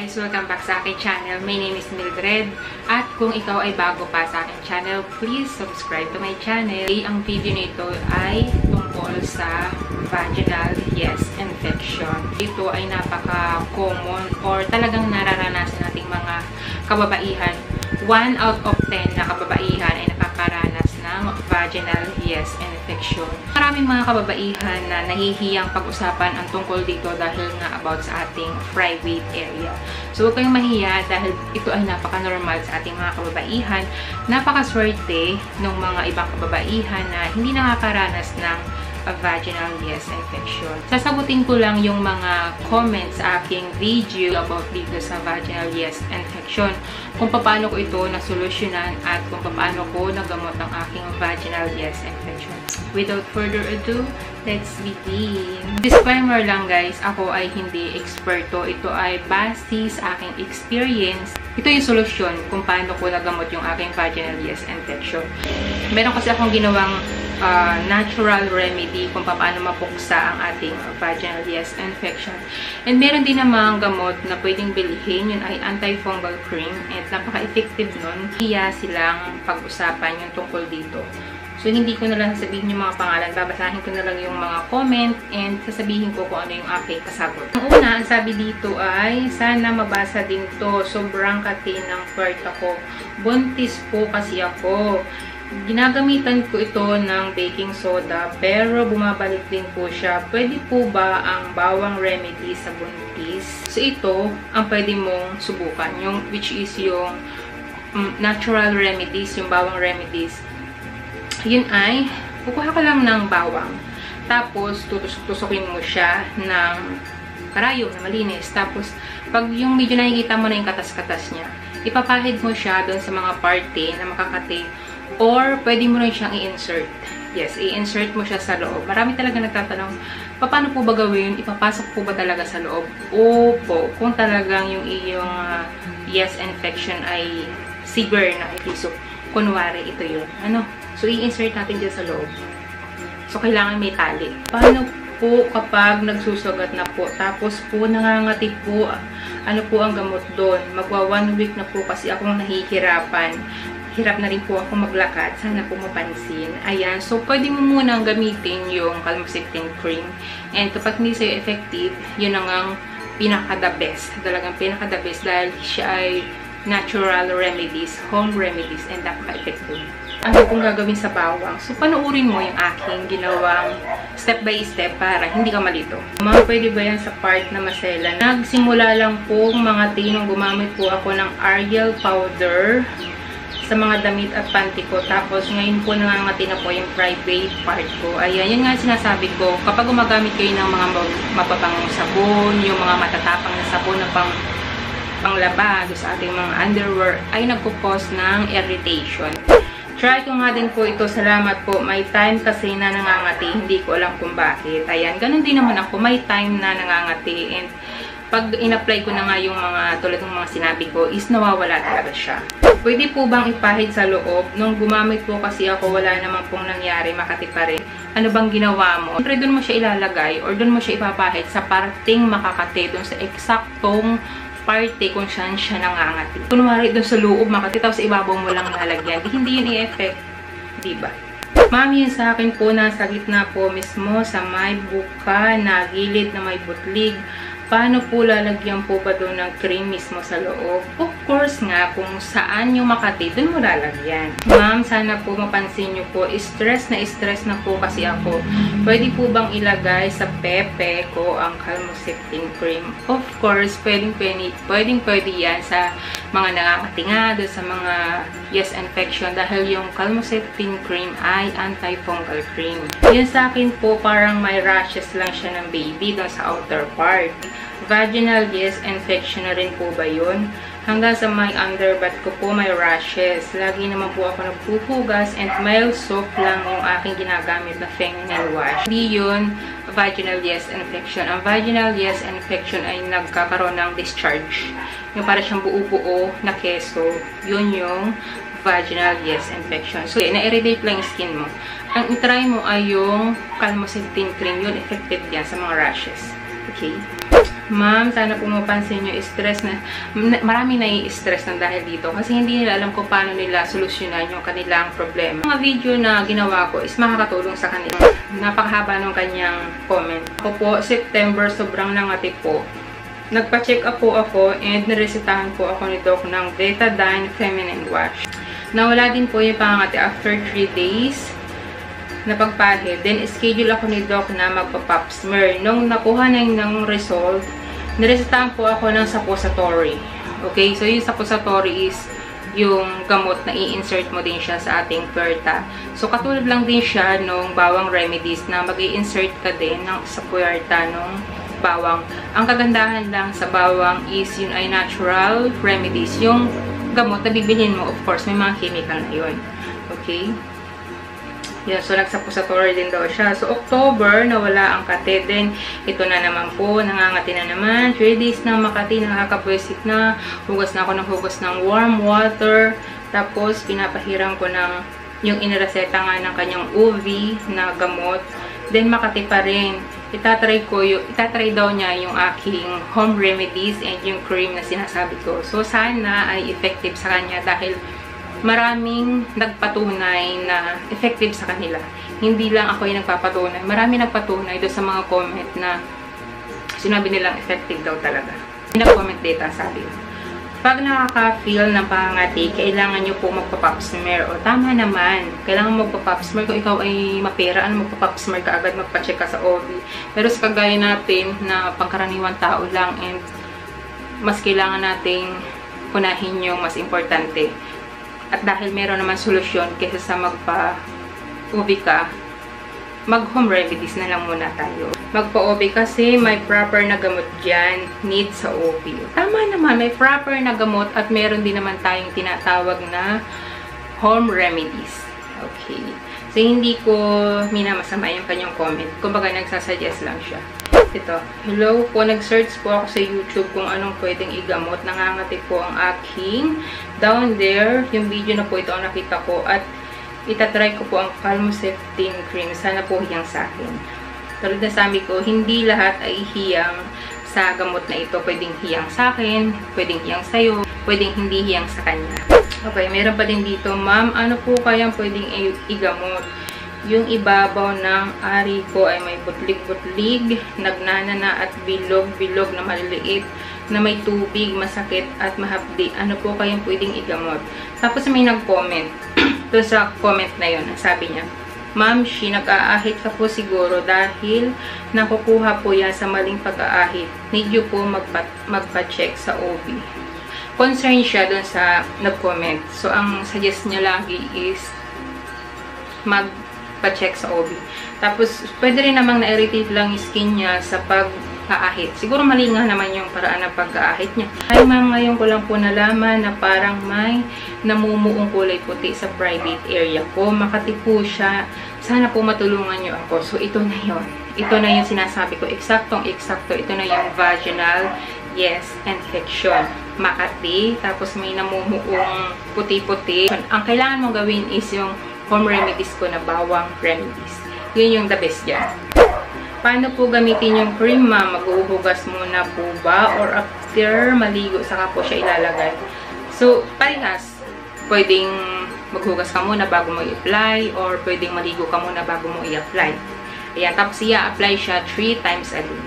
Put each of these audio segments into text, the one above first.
guys! Welcome back sa aking channel. My name is Mildred. At kung ikaw ay bago pa sa aking channel, please subscribe to my channel. Ang video nito ay tungkol sa vaginal infection. Ito ay napaka-common or talagang nararanasan nating mga kababaihan. 1 out of 10 na kababaihan ay nakakaranas ng vaginal infection. Maraming mga kababaihan na nahihiyang pag-usapan ang tungkol dito dahil nga about sa ating private area. So huwag kayong mahiya dahil ito ay napaka-normal sa ating mga kababaihan. Napakaswerte ng mga ibang kababaihan na hindi nakakaranas ng vaginal infection. Sasagutin ko lang yung mga comments sa aking video about dito sa vaginal infection. Kung paano ko ito nasolusyonan at kung paano ko nagamot ang aking vaginal infection. Without further ado, let's begin. Disclaimer lang guys, ako ay hindi eksperto. Ito ay base sa aking experience. Ito yung solusyon kung paano ko nagamot yung aking vaginal infection. Meron kasi akong ginawang natural remedy kung paano mapuksa ang ating vaginal infection. And meron din namang gamot na pwedeng bilhin. Yun ay antifungal cream. At napaka-effective nun. Hiya silang pag-usapan yung tungkol dito. So, hindi ko na lang sasabihin yung mga pangalan. Babasahin ko na lang yung mga comment and sasabihin ko kung ano yung aking kasagot. Ang una, ang sabi dito ay, sana mabasa din to. Sobrang kati ng part ako. Buntis po kasi ako. Ginagamitan ko ito ng baking soda pero bumabalik din po siya. Pwede po ba ang bawang remedy sa buntis? So, ito ang pwede mong subukan. Yung, which is yung natural remedies, yung bawang remedies. Yun ay, kukuha ka lang ng bawang. Tapos, tutusukin mo siya ng karayom na malinis. Tapos, pag yung medyo nakikita mo na yung katas-katas niya, ipapahid mo siya doon sa mga parte na makakati. Or, pwede mo rin siyang i-insert. Yes, i-insert mo siya sa loob. Marami talaga nagtatanong, paano po ba gawin? Ipapasok po ba talaga sa loob? Opo, kung talagang yung iyong infection ay severe na. So, kunwari, ito yun. So, i-insert natin dyan sa loob. So, kailangan may tali. Paano po kapag nagsusugat na po? Tapos po, nangangati po. Ano po ang gamot doon? Magwa 1 week na po kasi akong nahihirapan. Hirap na rin po ako maglakad. Sana po mapansin. Ayan. So, pwede mo munang gamitin yung calmosectin cream. And kapag hindi sa'yo effective, yun ang pinaka-the best. Talagang pinaka-the best dahil siya ay natural remedies, home remedies, and napaka-effective. Ang kung gagawin sa bawang. So, panoorin mo yung aking ginawang step by step para hindi ka malito. Mga pwede ba yan sa part na maselan? Nagsimula lang po mga tinong gumamit po ako ng Ariel powder sa mga damit at panty ko. Tapos, ngayon po nangangati na po yung private part ko. Ayan, yun nga sinasabi ko. Kapag gumagamit kayo ng mga mapapangong sabon, yung mga matatapang na sabon na panglaba sa ating mga underwear, ay nagpo-cause ng irritation. Try ko nga din po ito. Salamat po. May time kasi na nangangati. Hindi ko alam kung bakit. Ayan. Ganun din naman ako. May time na nangangati. And pag in-apply ko na nga yung mga tulad ng mga sinabi ko, is nawawala talaga siya. Pwede po bang ipahid sa loob? Nung gumamit po kasi ako, wala naman pong nangyari. Makati pa rin. Ano bang ginawa mo? Siyempre, doon mo siya ilalagay or doon mo siya ipapahid sa parting makakati. Doon sa eksaktong parte kung saan siya nangangati. Kunwari doon sa loob, makati, tapos ibabaw mo lang nalagyan. Hindi yun i-effect. Diba? Ma'am, yun sa akin po, nasa gitna po mismo sa may buka na gilid na may butlig. Paano po lalagyan po ba doon ng cream mismo sa loob? Of course nga, kung saan yung makati, doon mo lalagyan. Ma'am, sana po mapansin nyo po, stress na po kasi ako. Pwede po bang ilagay sa pepe ko ang calmosectin cream? Of course, pwedeng yan sa mga nangangati nga, doon sa mga infection dahil yung calmosectin cream ay antifungal cream. Yan sa akin po, parang may rashes lang siya ng baby doon sa outer part. Vaginal infection na rin po ba yun? Hanggang sa may underbutt ko po may rashes. Lagi naman po ako nagpupugas and mild soap lang yung aking ginagamit na feminine wash. Hindi yun vaginal infection. Ang vaginal infection ay nagkakaroon ng discharge. Yung para siyang buo-buo na keso. Yun yung vaginal infection. So, na-irritate lang yung skin mo. Ang itry mo ay yung calmosectin cream. Yun, effective yan sa mga rashes. Okay? Ma'am, sana po mapansin nyo, stress na, marami nai-stress na dahil dito kasi hindi nila alam kung paano nila solusyonan yung kanilang problema. Mga video na ginawa ko is makakatulong sa kanila. Napakahaba ng kanyang comment. Ako po, September, sobrang nangati po. Nagpa-check up po ako and niresetahan po ako ni Doc ng Betadine Feminine Wash. Nawala din po yung pangangati after 3 days na pagpahid. Then, schedule ako ni Doc na magpa-pap smear. Nung nakuha na yung result, niresetahan po ako ng suppository. Okay? So, yung suppository is yung gamot na i-insert mo din siya sa ating puwerta. So, katulad lang din siya nung bawang remedies na mag-i-insert ka din sa puwerta nung bawang. Ang kagandahan lang sa bawang is yun ay natural remedies. Yung gamot na bibilhin mo, of course, may mga chemical na yun. Okay? Yeah, so nagsuppository din daw siya. So, October, nawala ang kate. Then, ito na naman po, nangangati na naman. 3 days na makati, nakakapwisit na. Hugas na ako ng hugas ng warm water. Tapos, pinapahiram ko ng yung inireseta nga ng kanyang UV na gamot. Then, makati pa rin. Itatry daw niya yung aking home remedies and yung cream na sinasabi ko. So, sana ay effective sa kanya dahil maraming nagpatunay na effective sa kanila. Hindi lang ako yung nagpapatunay. Marami nagpatunay doon sa mga comment na sinabi nilang effective daw talaga. Nag-comment data, sabi. Pag nakaka-feel ng pangangati, kailangan nyo po magpa-pap smear. O, tama naman. Kailangan magpa-pap smear. Kung ikaw ay mapera, magpa-pap smear ka agad, magpa-check ka sa OB. Pero sa kagaya natin na pangkaraniwang tao lang and mas kailangan nating punahin yung mas importante. At dahil meron naman solusyon kaysa sa magpa-OB ka, mag-home remedies na lang muna tayo. Magpa-OB kasi may proper na gamot dyan, need sa OB. Tama naman, may proper na gamot at meron din naman tayong tinatawag na home remedies. Okay. So, hindi ko minamasama yung kanyang comment. Kumbaga, nagsasuggest lang siya. Ito. Hello po, nag-search po ako sa YouTube kung anong pwedeng igamot. Nangangati po ang aking down there. Yung video na po ito ang nakita ko at itatry ko po ang Calmoseptin cream. Sana po hiyang sa akin. Tulad na sabi ko, hindi lahat ay hiyang sa gamot na ito. Pwedeng hiyang sa akin, pwedeng hiyang sa'yo, pwedeng hindi hiyang sa kanya. Okay, meron pa din dito, ma'am, ano po kayang pwedeng igamot? Yung ibabaw ng ari ko ay may butlig-butlig, nagnanana at bilog-bilog na maliliit, na may tubig, masakit at mahapdi. Ano po kayang pwedeng igamot? Tapos may nag-comment. Doon sa comment na yun, sabi niya, Ma'am, nag-aahit ka po siguro dahil nakukuha po yan sa maling pag-aahit. Need you po magpa-check sa OB. Concerned siya doon sa nag-comment. So, ang suggest niya lagi is pa-check sa OB. Tapos, pwede rin namang na-irritate lang yung skin niya sa pag-aahit. Siguro mali nga naman yung paraan ng pag-aahit niya. Ay ma'am, ngayon ko lang po nalaman na parang may namumuong kulay puti sa private area ko. Makati po siya. Sana po matulungan niyo ako. So, ito na yun. Ito na yung sinasabi ko. Eksaktong-eksakto. Ito na yung vaginal, infection. Makati. Tapos, may namumuong puti-puti. Ang kailangan mong gawin is yung home remedies ko na bawang remedies. Yun yung the best dyan. Paano po gamitin yung cream, ma'am? Maghuhugas muna po ba? Or after maligo, saka po siya ilalagay? So, parehas. Pwedeng maghugas ka muna bago mo i-apply or pwedeng maligo ka muna bago mo i-apply. Ayan. Tapos, i-apply siya 3 times a day.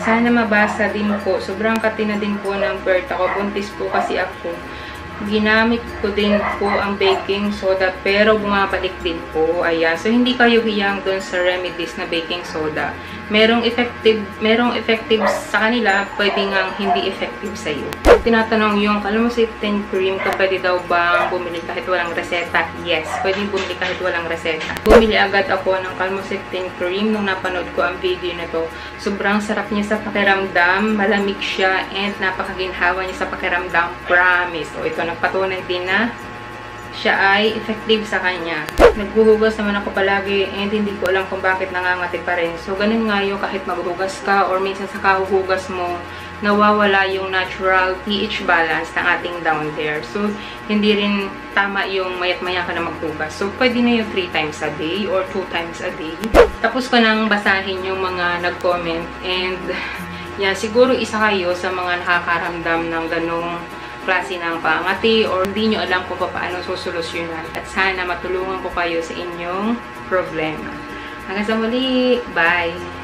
Sana mabasa din po. Sobrang katina din po ng birth ako. Buntis po kasi ako. Ginamit ko din po ang baking soda pero bumabalik din po. Ayan. So, hindi kayo hiyang doon sa remedies na baking soda. Merong effective sa kanila, pwede nga hindi effective sa iyo. Tinatanong yung Calmoseptin cream, pwede daw bang bumili kahit walang reseta? Yes, pwedeng bumili kahit walang reseta. Bumili agad ako ng Calmoseptin cream nung napanood ko ang video na to. Sobrang sarap niya sa pakiramdam, malamig siya, and napakaginhawa niya sa pakiramdam. Promise. O, ito, nagpatunay din na siya ay effective sa kanya. Naghuhugas naman ako palagi and hindi ko alam kung bakit nangangati pa rin. So, ganun nga yung kahit maghuhugas ka or minsan sa kahuhugas mo, nawawala yung natural pH balance ng ating down there. So, hindi rin tama yung mayat-maya ka na maghugas. So, pwede na yung 3 times a day or 2 times a day. Tapos ko nang basahin yung mga nag-comment and Yan, siguro isa kayo sa mga nakakaramdam ng ganong klase ng pangati or hindi nyo alam kung paano susolusyonan. At sana matulungan ko kayo sa inyong problema. Hanggang sa muli, bye!